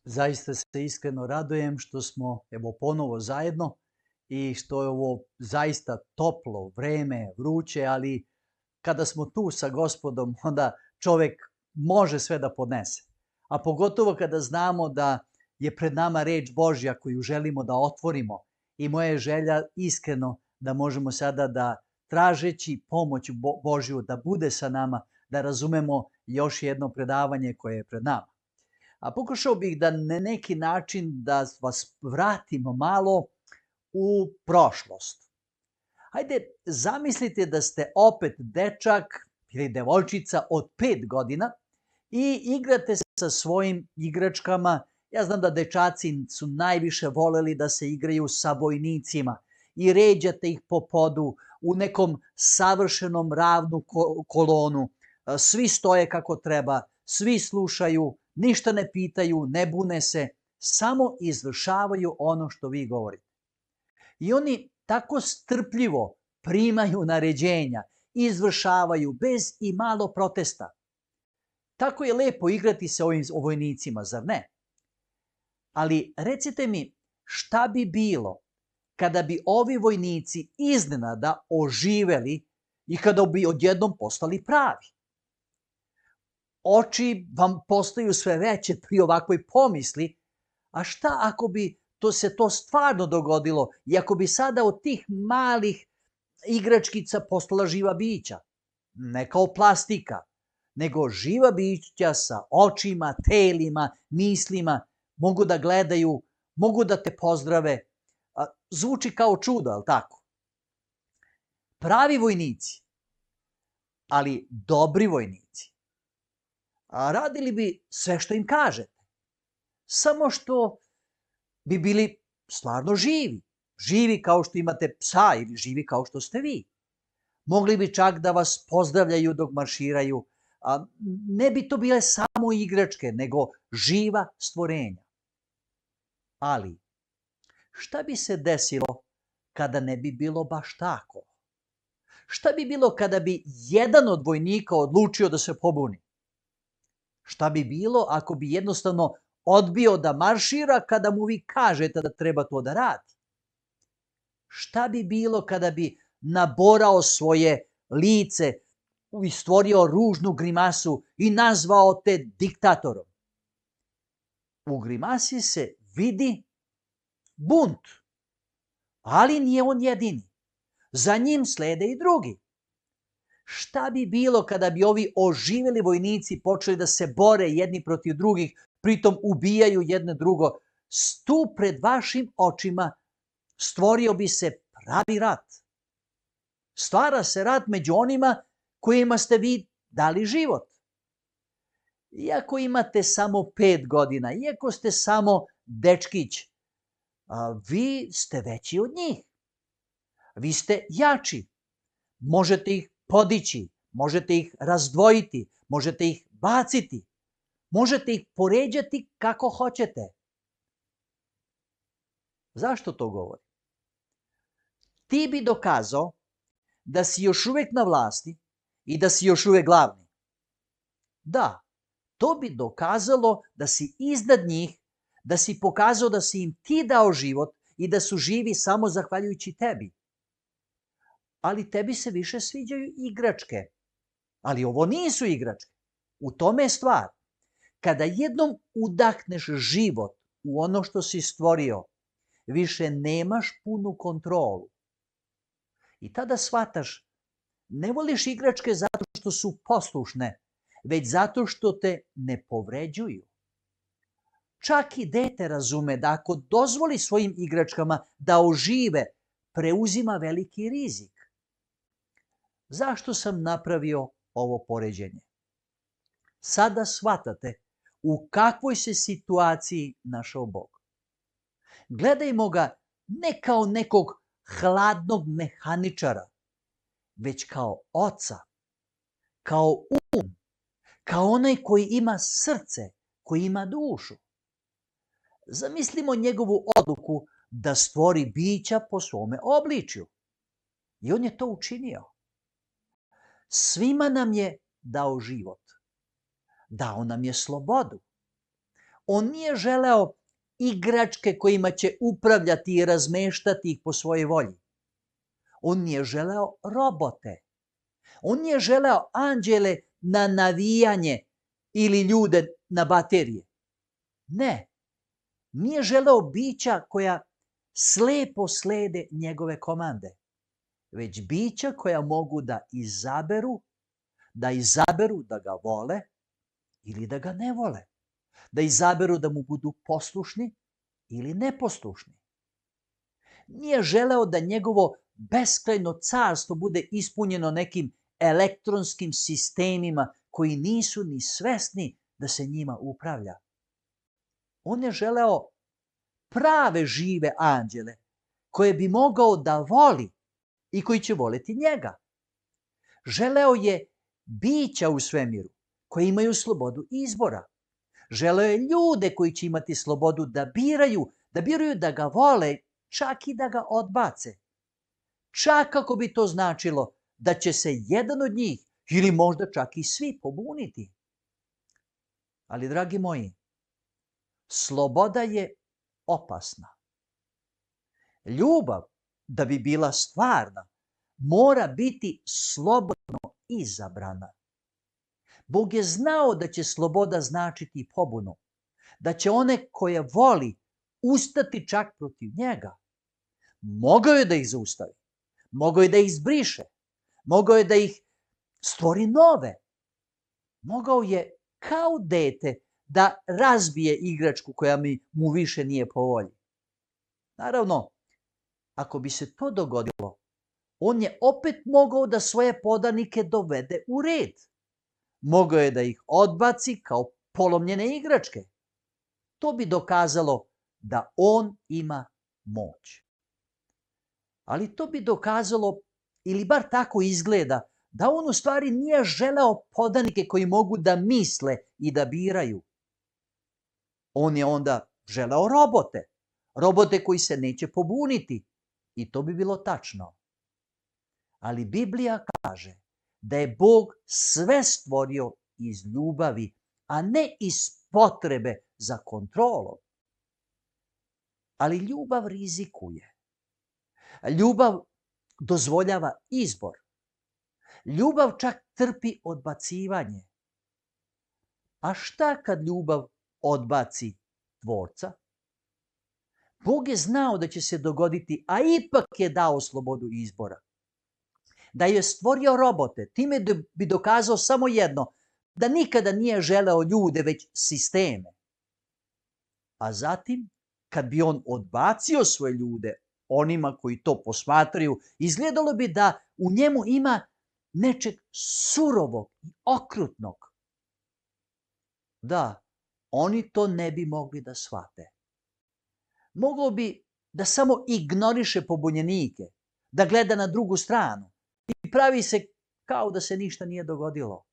Zaista se iskreno radujem što smo evo ponovo zajedno i što je ovo zaista toplo vreme, vruće, ali kada smo tu sa Gospodom, onda čovek može sve da podnese. A pogotovo kada znamo da je pred nama reč Božja koju želimo da otvorimo. I moja je želja iskreno da možemo sada da tražeći pomoć Božju da bude sa nama, da razumemo još jedno predavanje koje je pred nama. A pokušao bih da na neki način da vas vratimo malo u prošlost. Hajde, zamislite da ste opet dečak ili devojčica od 5 godina i igrate sa svojim igračkama. Ja znam da dečaci su najviše voleli da se igraju sa vojnicima i ređate ih po podu u nekom savršenom ravnu kolonu. Svi stoje kako treba, svi slušaju, ništa ne pitaju, ne bune se, samo izvršavaju ono što vi govorite. I oni tako strpljivo primaju naređenja, izvršavaju bez i malo protesta. Tako je lepo igrati se ovim vojnicima, zar ne? Ali recite mi, šta bi bilo kada bi ovi vojnici iznenada oživeli i kada bi odjednom postali pravi? Oči vam postaju sve veće pri ovakvoj pomisli, a šta ako bi se to stvarno dogodilo i ako bi sada od tih malih igračkica postala živa bića? Ne kao plastika, nego živa bića sa očima, telima, mislima, mogu da gledaju, mogu da te pozdrave. Zvuči kao čudo, ali tako? Pravi vojnici, ali dobri vojnici, radili bi sve što im kažete. Samo što bi bili stvarno živi. Živi kao što imate psa ili živi kao što ste vi. Mogli bi čak da vas pozdravljaju dok marširaju. Ne bi to bile samo igračke, nego živa stvorenja. Ali, šta bi se desilo kada ne bi bilo baš tako? Šta bi bilo kada bi jedan od vojnika odlučio da se pobuni? Šta bi bilo ako bi jednostavno odbio da maršira kada mu vi kažete da treba to da radi? Šta bi bilo kada bi naborao svoje lice i stvorio ružnu grimasu i nazvao te diktatorom? U grimasi se vidi bunt, ali nije on jedini. Za njim slede i drugi. Šta bi bilo kada bi ovi oživeli vojnici počeli da se bore jedni protiv drugih, pritom ubijaju jedne drugo? Tu pred vašim očima stvorio bi se pravi rat. Stvara se rat među onima kojima ste vi dali život. Iako imate samo 5 godina, iako ste samo dečkić, vi ste veći od njih. Vi ste jači. Možete ih podići, možete ih razdvojiti, možete ih baciti, možete ih poređati kako hoćete. Zašto to govorim? Ti bi dokazao da si još uvek na vlasti i da si još uvek glavni. Da, to bi dokazalo da si iznad njih, da si pokazao da si im ti dao život i da su živi samo zahvaljujući tebi. Ali tebi se više sviđaju igračke. Ali ovo nisu igračke. U tome je stvar. Kada jednom udahneš život u ono što si stvorio, više nemaš punu kontrolu. I tada shvataš, ne voliš igračke zato što su poslušne, već zato što te ne povređuju. Čak i dete razume da ako dozvoli svojim igračkama da ožive, preuzima veliki rizik. Zašto sam napravio ovo poređenje? Sada shvatate u kakvoj se situaciji našao Bog. Gledajmo ga ne kao nekog hladnog mehaničara, već kao oca, kao kao onaj koji ima srce, koji ima dušu. Zamislimo njegovu odluku da stvori bića po svome obličju. I on je to učinio. Svima nam je dao život. Dao nam je slobodu. On nije želeo igračke kojima će upravljati i razmeštati ih po svojoj volji. On nije želeo robote. On nije želeo anđele na navijanje ili ljude na baterije. Ne. Nije želeo bića koja slepo slede njegove komande, već bića koja mogu da izaberu da ga vole ili da ga ne vole, da izaberu da mu budu poslušni ili neposlušni. Nije želeo da njegovo beskrajno carstvo bude ispunjeno nekim elektronskim sistemima koji nisu ni svesni da se njima upravlja. On je želeo prave žive anđele koje bi mogao da voli i koji će voleti njega. Želeo je bića u svemiru koji imaju slobodu izbora. Želeo je ljude koji će imati slobodu da biraju da ga vole, čak i da ga odbace. Čak ako bi to značilo da će se jedan od njih ili možda čak i svi pobuniti. Ali, dragi moji, sloboda je opasna. Ljubav, da bi bila stvarna, mora biti slobodno izabrana. Bog je znao da će sloboda značiti pobunu, da će one koje voli ustati čak protiv njega. Mogao je da ih zaustavi, mogao je da ih izbriše, mogao je da ih stvori nove. Mogao je kao dete da razbije igračku koja mu više nije po volji. Naravno, ako bi se to dogodilo, on je opet mogao da svoje podanike dovede u red. Mogao je da ih odbaci kao polomljene igračke. To bi dokazalo da on ima moć. Ali to bi dokazalo, ili bar tako izgleda, da on u stvari nije želeo podanike koji mogu da misle i da biraju. On je onda želeo robote koji se neće pobuniti. I to bi bilo tačno. Ali Biblija kaže da je Bog sve stvorio iz ljubavi, a ne iz potrebe za kontrolom. Ali ljubav rizikuje. Ljubav dozvoljava izbor. Ljubav čak trpi odbacivanje. A šta kad ljubav odbaci tvorca? Bog je znao da će se dogoditi, a ipak je dao slobodu izbora. Da je stvorio robote, time bi dokazao samo jedno, da nikada nije želeo ljude, već sisteme. A zatim, kad bi on odbacio svoje ljude, onima koji to posmatraju, izgledalo bi da u njemu ima nečeg surovog i okrutnog. Da, oni to ne bi mogli da shvate. Moglo bi da samo ignoriše pobunjenike, da gleda na drugu stranu i pravi se kao da se ništa nije dogodilo.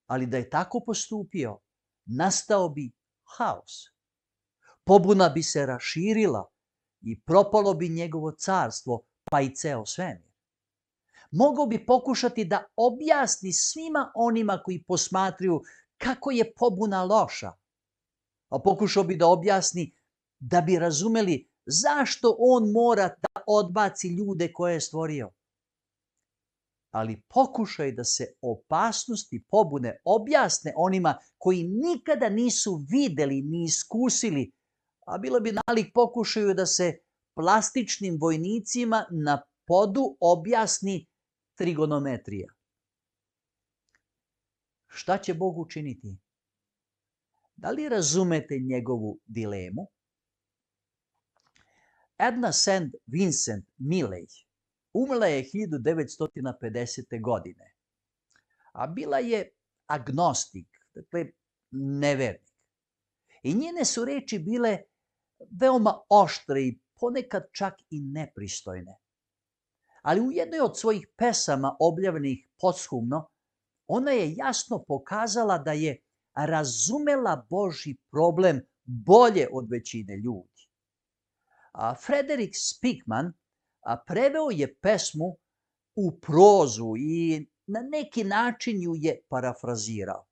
Ali da je tako postupio, nastao bi haos. Pobuna bi se raširila i propalo bi njegovo carstvo, pa i ceo svemir. Mogao bi pokušati da objasni svima onima koji posmatruju kako je pobuna loša, a pokušao bi da objasni da bi razumeli zašto on mora da odbaci ljude koje je stvorio. Ali pokušaj da se opasnosti pobune objasne onima koji nikada nisu videli ni iskusili, a bilo bi nalik pokušaju da se plastičnim vojnicima na podu objasni trigonometrija. Šta će Bog učiniti? Da li razumete njegovu dilemu? Edna St. Vincent Millay umrla je 1950. godine, a bila je agnostik, dakle nevernik. I njene su reči bile veoma oštre i ponekad čak i nepristojne. Ali u jednoj od svojih pesama objavljenih posthumno, ona je jasno pokazala da je razumela Božji problem bolje od većine ljudi. Frederick Spikman preveo je pesmu u prozu i na neki način ju je parafrazirao.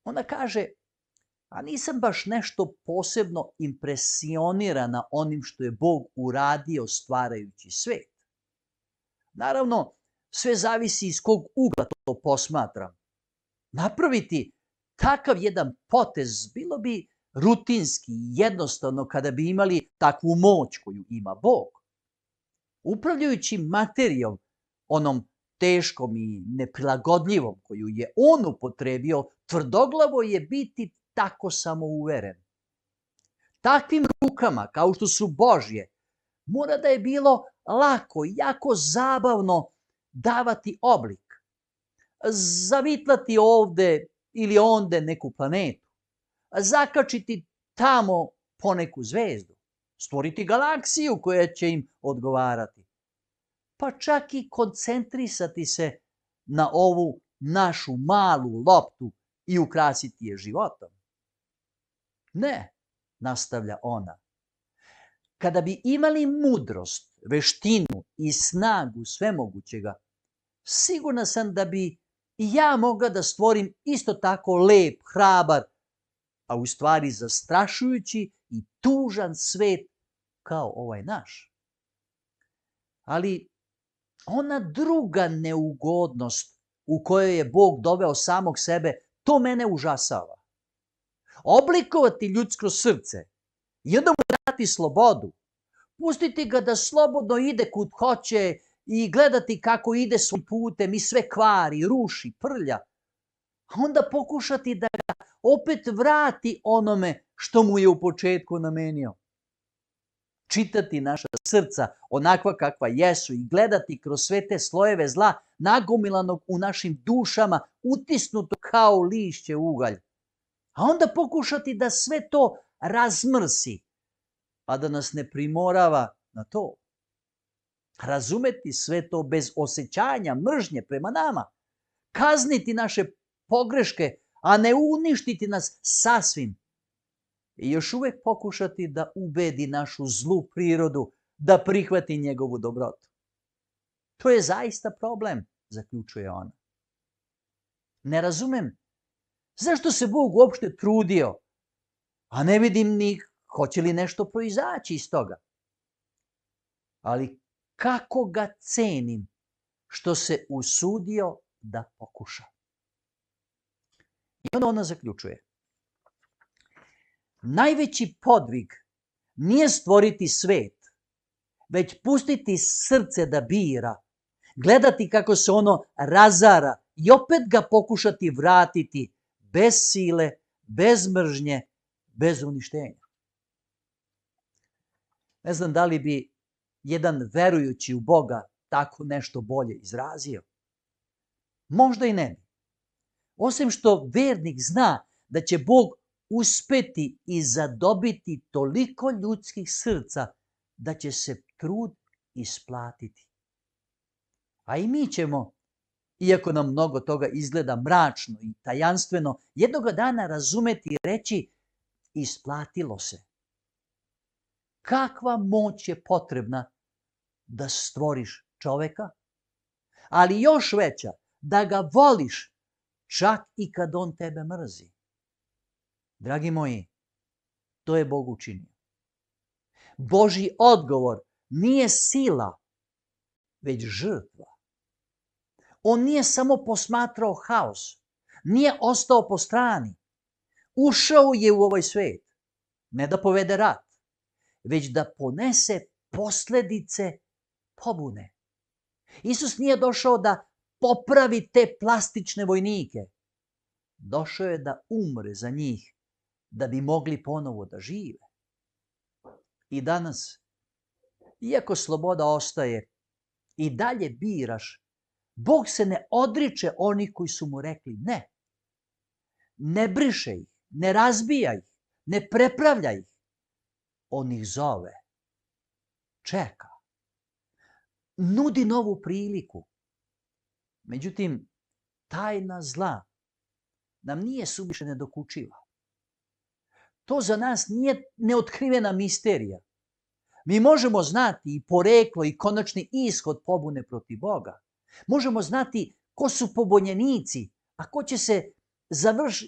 Ona kaže, a nisam baš nešto posebno impresionirana onim što je Bog uradio stvarajući svet. Naravno, sve zavisi iz kog ugla to posmatram. Napraviti takav jedan potez bilo bi rutinski i jednostavno kada bi imali takvu moć koju ima Bog. Upravljajući materijom, onom teškom i neprilagodljivom koju je on upotrebio, tvrdoglavo je biti tako samouveren. Takvim rukama, kao što su Božje, mora da je bilo lako i jako zabavno davati oblik. Zavitlati ovde ili onde neku planetu. Zakačiti tamo poneku zvezdu. Stvoriti galaksiju koja će im odgovarati. Pa čak i koncentrisati se na ovu našu malu loptu i ukrasiti je životom. Ne, nastavlja ona. Kada bi imali mudrost, veštinu i snagu svemogućega, sigurna sam da bi i ja mogla da stvorim isto tako lep, hrabar, a u stvari zastrašujući i tužan svet kao ovaj naš. Ali ona druga neugodnost u kojoj je Bog doveo samog sebe, to mene užasava. Oblikovati ljudsko srce i onda mu dati slobodu, pustiti ga da slobodno ide kud hoće i gledati kako ide svojim putem i sve kvari, ruši, prlja, a onda pokušati da ga opet vrati onome što mu je u početku namenio. Čitati naša srca onakva kakva jesu i gledati kroz sve te slojeve zla nagomilanog u našim dušama, utisnuto kao lišće ugalj. A onda pokušati da sve to razmrsi, a da nas ne primorava na to. Razumeti sve to bez osjećanja mržnje prema nama. Kazniti naše pogreške, a ne uništiti nas sasvim. I još uvek pokušati da ubedi našu zlu prirodu da prihvati njegovu dobrotu. To je zaista problem, zaključuje ona. Ne razumem zašto se Bog uopšte trudio, a ne vidim ni hoće li nešto proizaći iz toga. Ali kako ga cenim što se usudio da pokuša. I onda ona zaključuje. Najveći podvig nije stvoriti svet, već pustiti srce da bira, gledati kako se ono razara i opet ga pokušati vratiti bez sile, bez mržnje, bez uništenja. Ne znam da li bi jedan verujući u Boga tako nešto bolje izrazio. Možda i ne bi. Osim što vernik zna da će Bog uspeti i zadobiti toliko ljudskih srca da će se trud isplatiti. A i mi ćemo, iako nam mnogo toga izgleda mračno i tajanstveno, jednoga dana razumeti i reći isplatilo se. Kakva moć je potrebna da stvoriš čoveka, ali još veća, da ga voliš čak i kad on tebe mrzi. Dragi moji, to je Bog učinio. Božji odgovor nije sila, već žrtva. On nije samo posmatrao haos, nije ostao po strani. Ušao je u ovaj svet, ne da povede rat, već da ponese posledice pobune. Isus nije došao da popravi te plastične vojnike. Došao je da umre za njih, da bi mogli ponovo da žive. I danas, iako sloboda ostaje, i dalje biraš, Bog se ne odriče onih koji su mu rekli ne. Ne briše ih, ne razbija ih, ne prepravlja ih. On ih zove, čeka, nudi novu priliku. Međutim, tajna zla nam nije suviše nedokučiva. To za nas nije neotkrivena misterija. Mi možemo znati i poreklo i konačni ishod pobune protiv Boga. Možemo znati ko su pobunjenici, a ko će se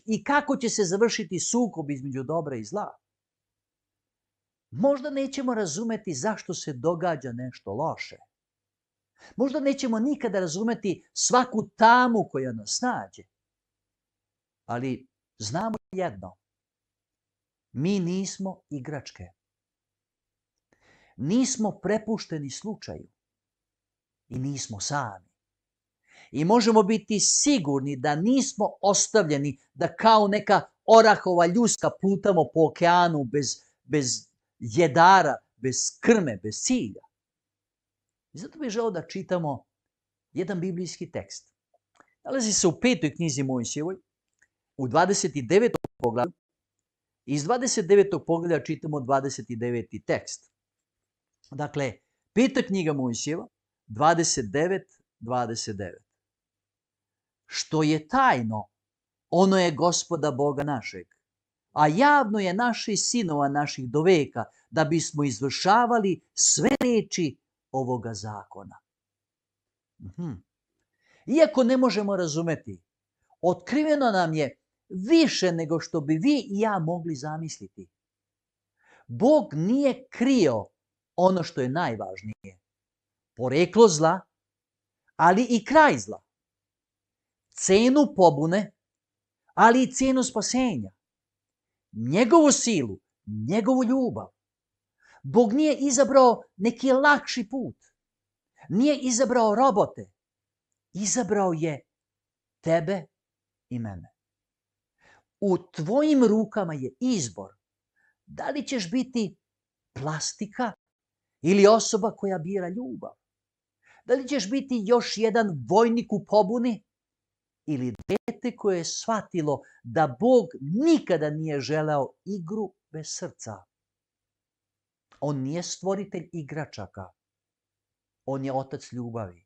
i kako će se završiti sukob između dobra i zla. Možda nećemo razumeti zašto se događa nešto loše. Možda nećemo nikada razumeti svaku tamu koja nas nađe. Ali znamo jedno. Mi nismo igračke. Nismo prepušteni slučaju. I nismo sami. I možemo biti sigurni da nismo ostavljeni da kao neka orahova ljuska plutamo po okeanu bez jedara, bez krme, bez cilja. I zato bih želeo da čitamo jedan biblijski tekst. Nalazi se u 5. knjizi Mojsijevoj, u 29. poglavlju. Iz 29. poglavlja čitamo 29. tekst. Dakle, 5. knjiga Mojsijeva, 29. Što je tajno, ono je Gospoda Boga našeg, a javno je naših sinova naših do veka, da bismo izvršavali sve reči ovoga zakona. Iako ne možemo razumeti, otkriveno nam je više nego što bi vi i ja mogli zamisliti. Bog nije krio ono što je najvažnije. Poreklo zla, ali i kraj zla. Cenu pobune, ali i cenu spasenja. Njegovu silu, njegovu ljubav. Bog nije izabrao neki lakši put. Nije izabrao robote. Izabrao je tebe i mene. U tvojim rukama je izbor. Da li ćeš biti plastika ili osoba koja bira ljubav? Da li ćeš biti još jedan vojnik u pobuni ili dete koje je shvatilo da Bog nikada nije želeo igru bez srca? On nije stvoritelj igračaka. On je otac ljubavi.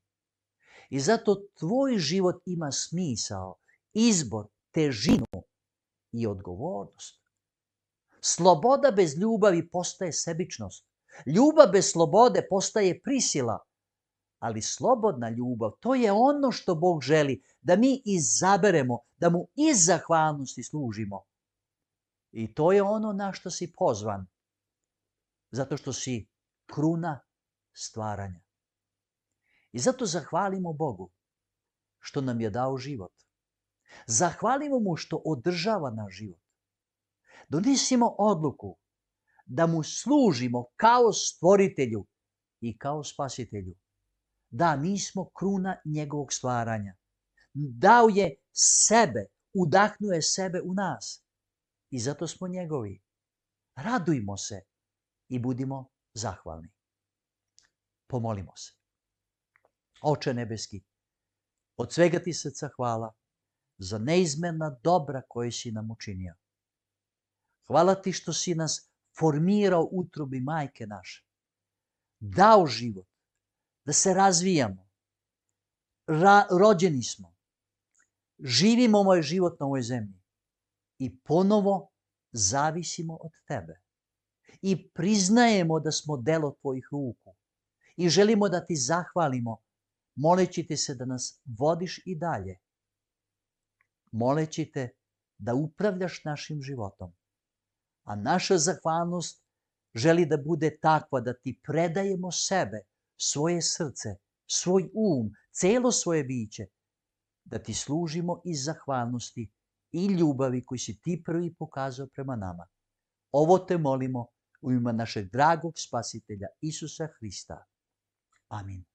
I zato tvoj život ima smisao, izbor, težinu i odgovornost. Sloboda bez ljubavi postaje sebičnost. Ljubav bez slobode postaje prisila. Ali slobodna ljubav, to je ono što Bog želi, da mi izaberemo, da mu iz zahvalnosti služimo. I to je ono na što si pozvan. Zato što si kruna stvaranja. I zato zahvalimo Bogu što nam je dao život. Zahvalimo mu što održava naš život. Donesimo odluku da mu služimo kao stvoritelju i kao spasitelju. Da, mi smo kruna njegovog stvaranja. Dao je sebe, udahnuo je sebe u nas. I zato smo njegovi. Radujmo se i budimo zahvalni. Pomolimo se. Oče nebeski, od svega ti srca hvala za neizmerna dobra koje si nam učinio. Hvala ti što si nas formirao u utrobi majke naše. Dao život, da se razvijamo. Rođeni smo. Živimo moj život na ovoj zemlji. I ponovo zavisimo od tebe. I priznajemo da smo delo tvojih ruku. I želimo da ti zahvalimo, moleći te se da nas vodiš i dalje. Moleći te da upravljaš našim životom. A naša zahvalnost želi da bude takva da ti predajemo sebe, svoje srce, svoj celo svoje biće, da ti služimo iz zahvalnosti i ljubavi koju si ti prvi pokazao prema nama. Ovo te molimo u ime našeg dragog spasitelja Isusa Hrista. Amin.